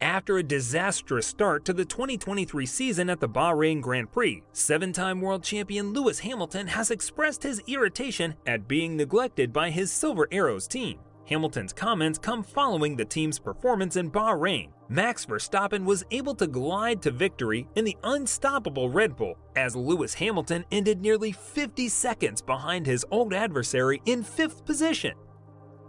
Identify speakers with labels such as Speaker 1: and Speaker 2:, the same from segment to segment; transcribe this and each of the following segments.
Speaker 1: After a disastrous start to the 2023 season at the Bahrain Grand Prix, 7-time world champion Lewis Hamilton has expressed his irritation at being neglected by his Silver Arrows team. Hamilton's comments come following the team's performance in Bahrain. Max Verstappen was able to glide to victory in the unstoppable Red Bull, as Lewis Hamilton ended nearly 50 seconds behind his old adversary in 5th position.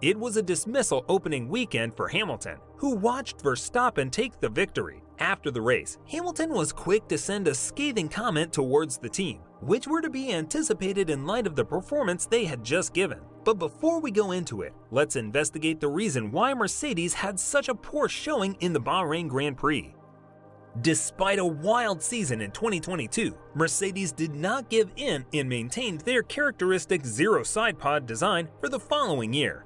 Speaker 1: It was a dismissal opening weekend for Hamilton, who watched Verstappen take the victory. After the race, Hamilton was quick to send a scathing comment towards the team, which were to be anticipated in light of the performance they had just given. But before we go into it, let's investigate the reason why Mercedes had such a poor showing in the Bahrain Grand Prix. Despite a wild season in 2022, Mercedes did not give in and maintained their characteristic zero sidepod design for the following year.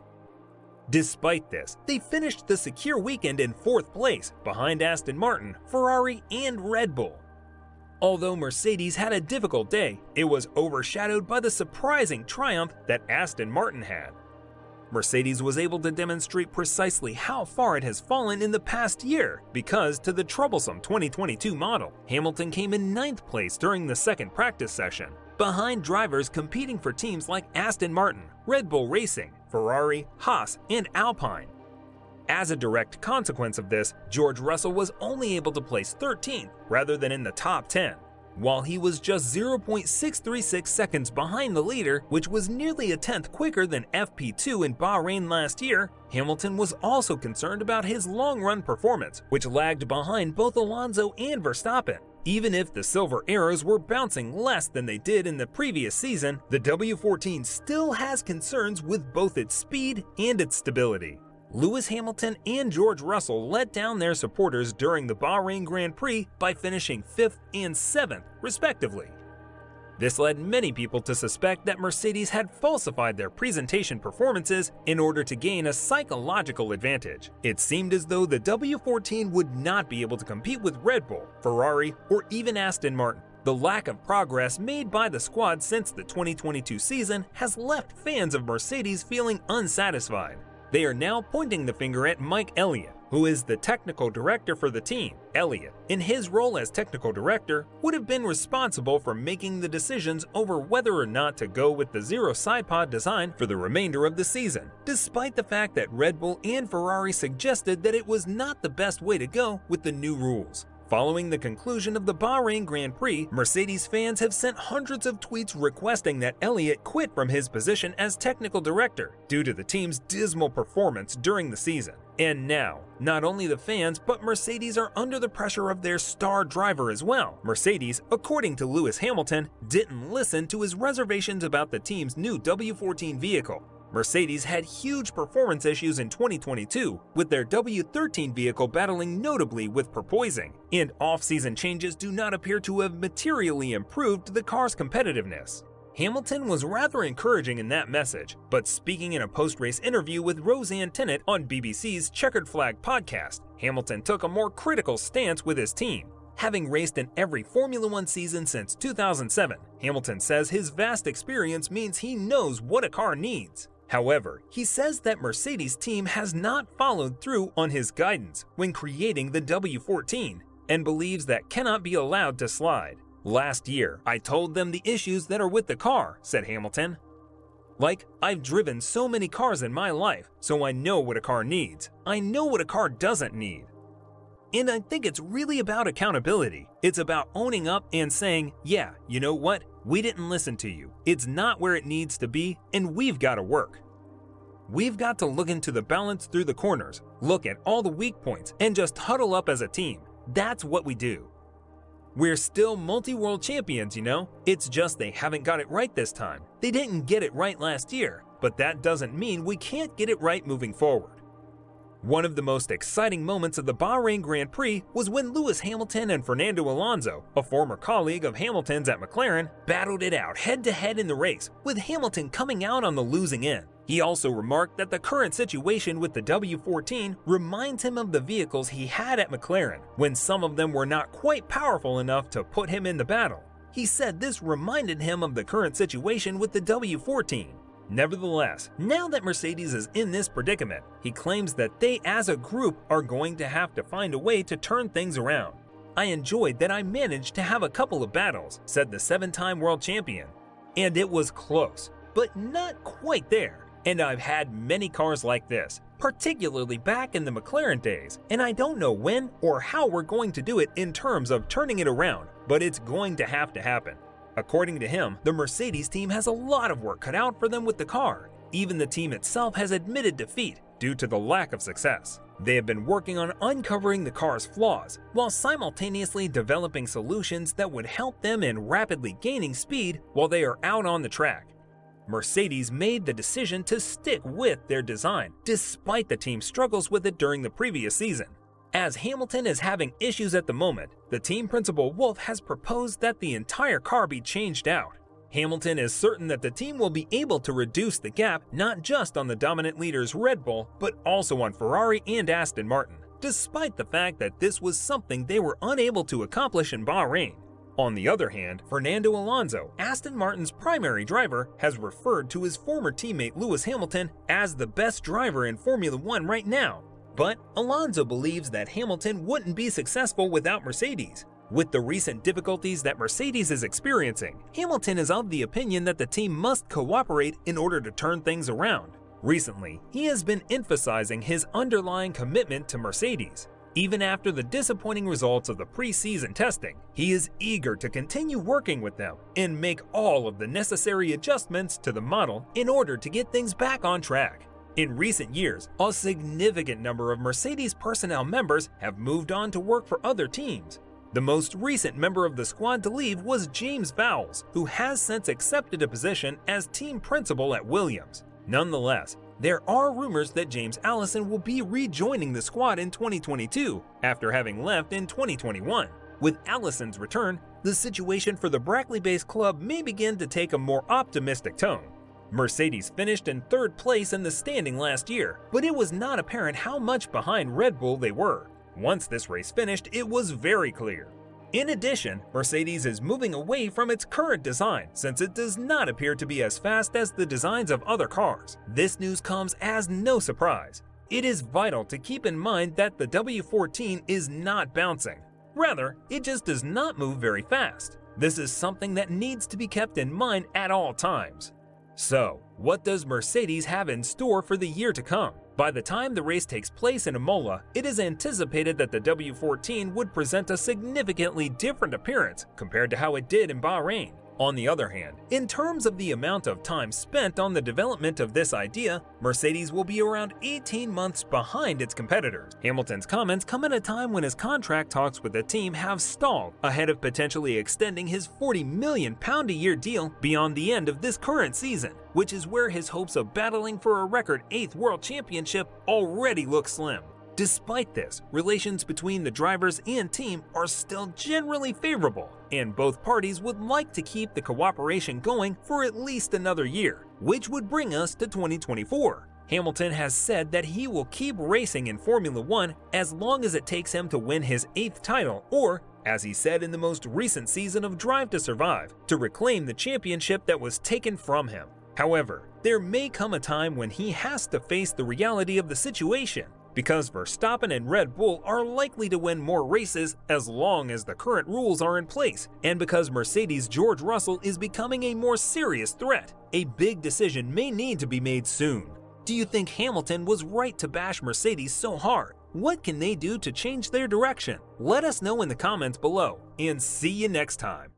Speaker 1: Despite this, they finished the secure weekend in 4th place, behind Aston Martin, Ferrari, and Red Bull. Although Mercedes had a difficult day, it was overshadowed by the surprising triumph that Aston Martin had. Mercedes was able to demonstrate precisely how far it has fallen in the past year, because to the troublesome 2022 model, Hamilton came in 9th place during the second practice session, behind drivers competing for teams like Aston Martin, Red Bull Racing, Ferrari, Haas, and Alpine. As a direct consequence of this, George Russell was only able to place 13th rather than in the top 10. While he was just 0.636 seconds behind the leader, which was nearly a tenth quicker than FP2 in Bahrain last year, Hamilton was also concerned about his long-run performance, which lagged behind both Alonso and Verstappen. Even if the Silver Arrows were bouncing less than they did in the previous season, the W14 still has concerns with both its speed and its stability. Lewis Hamilton and George Russell let down their supporters during the Bahrain Grand Prix by finishing 5th and 7th, respectively. This led many people to suspect that Mercedes had falsified their presentation performances in order to gain a psychological advantage. It seemed as though the W14 would not be able to compete with Red Bull, Ferrari, or even Aston Martin. The lack of progress made by the squad since the 2022 season has left fans of Mercedes feeling unsatisfied. They are now pointing the finger at Mike Elliott, who is the technical director for the team. Elliott, in his role as technical director, would have been responsible for making the decisions over whether or not to go with the zero sidepod design for the remainder of the season, despite the fact that Red Bull and Ferrari suggested that it was not the best way to go with the new rules. Following the conclusion of the Bahrain Grand Prix, Mercedes fans have sent hundreds of tweets requesting that Elliott quit from his position as technical director due to the team's dismal performance during the season. And now, not only the fans, but Mercedes are under the pressure of their star driver as well. Mercedes, according to Lewis Hamilton, didn't listen to his reservations about the team's new W14 vehicle. Mercedes had huge performance issues in 2022, with their W13 vehicle battling notably with porpoising, and off-season changes do not appear to have materially improved the car's competitiveness. Hamilton was rather encouraging in that message, but speaking in a post-race interview with Roseanne Tennant on BBC's Checkered Flag podcast, Hamilton took a more critical stance with his team. Having raced in every Formula One season since 2007, Hamilton says his vast experience means he knows what a car needs. However, he says that Mercedes' team has not followed through on his guidance when creating the W14 and believes that cannot be allowed to slide. Last year, I told them the issues that are with the car, said Hamilton. Like, I've driven so many cars in my life, so I know what a car needs. I know what a car doesn't need. And I think it's really about accountability. It's about owning up and saying, yeah, you know what? We didn't listen to you. It's not where it needs to be, and we've got to work. We've got to look into the balance through the corners, look at all the weak points, and just huddle up as a team. That's what we do. We're still multi-world champions, you know? It's just they haven't got it right this time. They didn't get it right last year, but that doesn't mean we can't get it right moving forward. One of the most exciting moments of the Bahrain Grand Prix was when Lewis Hamilton and Fernando Alonso, a former colleague of Hamilton's at McLaren, battled it out head-to-head in the race, with Hamilton coming out on the losing end. He also remarked that the current situation with the W14 reminds him of the vehicles he had at McLaren, when some of them were not quite powerful enough to put him in the battle. He said this reminded him of the current situation with the W14. Nevertheless, now that Mercedes is in this predicament, he claims that they as a group are going to have to find a way to turn things around. "I enjoyed that I managed to have a couple of battles," said the 7-time world champion. "And it was close, but not quite there. And I've had many cars like this, particularly back in the McLaren days, and I don't know when or how we're going to do it in terms of turning it around, but it's going to happen." According to him, the Mercedes team has a lot of work cut out for them with the car. Even the team itself has admitted defeat due to the lack of success. They have been working on uncovering the car's flaws, while simultaneously developing solutions that would help them in rapidly gaining speed while they are out on the track. Mercedes made the decision to stick with their design, despite the team's struggles with it during the previous season. As Hamilton is having issues at the moment, the team principal Wolff has proposed that the entire car be changed out. Hamilton is certain that the team will be able to reduce the gap not just on the dominant leaders Red Bull, but also on Ferrari and Aston Martin, despite the fact that this was something they were unable to accomplish in Bahrain. On the other hand, Fernando Alonso, Aston Martin's primary driver, has referred to his former teammate Lewis Hamilton as the best driver in Formula One right now. But Alonso believes that Hamilton wouldn't be successful without Mercedes. With the recent difficulties that Mercedes is experiencing, Hamilton is of the opinion that the team must cooperate in order to turn things around. Recently, he has been emphasizing his underlying commitment to Mercedes. Even after the disappointing results of the pre-season testing, he is eager to continue working with them and make all of the necessary adjustments to the model in order to get things back on track. In recent years, a significant number of Mercedes personnel members have moved on to work for other teams. The most recent member of the squad to leave was James Vowles, who has since accepted a position as team principal at Williams. Nonetheless, there are rumors that James Allison will be rejoining the squad in 2022 after having left in 2021. With Allison's return, the situation for the Brackley-based club may begin to take a more optimistic tone. Mercedes finished in third place in the standing last year, but it was not apparent how much behind Red Bull they were. Once this race finished, it was very clear. In addition, Mercedes is moving away from its current design since it does not appear to be as fast as the designs of other cars. This news comes as no surprise. It is vital to keep in mind that the W14 is not bouncing. Rather, it just does not move very fast. This is something that needs to be kept in mind at all times. So, what does Mercedes have in store for the year to come? By the time the race takes place in Imola, it is anticipated that the W14 would present a significantly different appearance compared to how it did in Bahrain. On the other hand, in terms of the amount of time spent on the development of this idea, Mercedes will be around 18 months behind its competitors. Hamilton's comments come at a time when his contract talks with the team have stalled ahead of potentially extending his £40 million a year deal beyond the end of this current season, which is where his hopes of battling for a record 8th World Championship already look slim. Despite this, relations between the drivers and team are still generally favorable, and both parties would like to keep the cooperation going for at least another year, which would bring us to 2024. Hamilton has said that he will keep racing in Formula One as long as it takes him to win his 8th title, or, as he said in the most recent season of Drive to Survive, to reclaim the championship that was taken from him. However, there may come a time when he has to face the reality of the situation, because Verstappen and Red Bull are likely to win more races as long as the current rules are in place, and because Mercedes' George Russell is becoming a more serious threat. A big decision may need to be made soon. Do you think Hamilton was right to bash Mercedes so hard? What can they do to change their direction? Let us know in the comments below, and see you next time.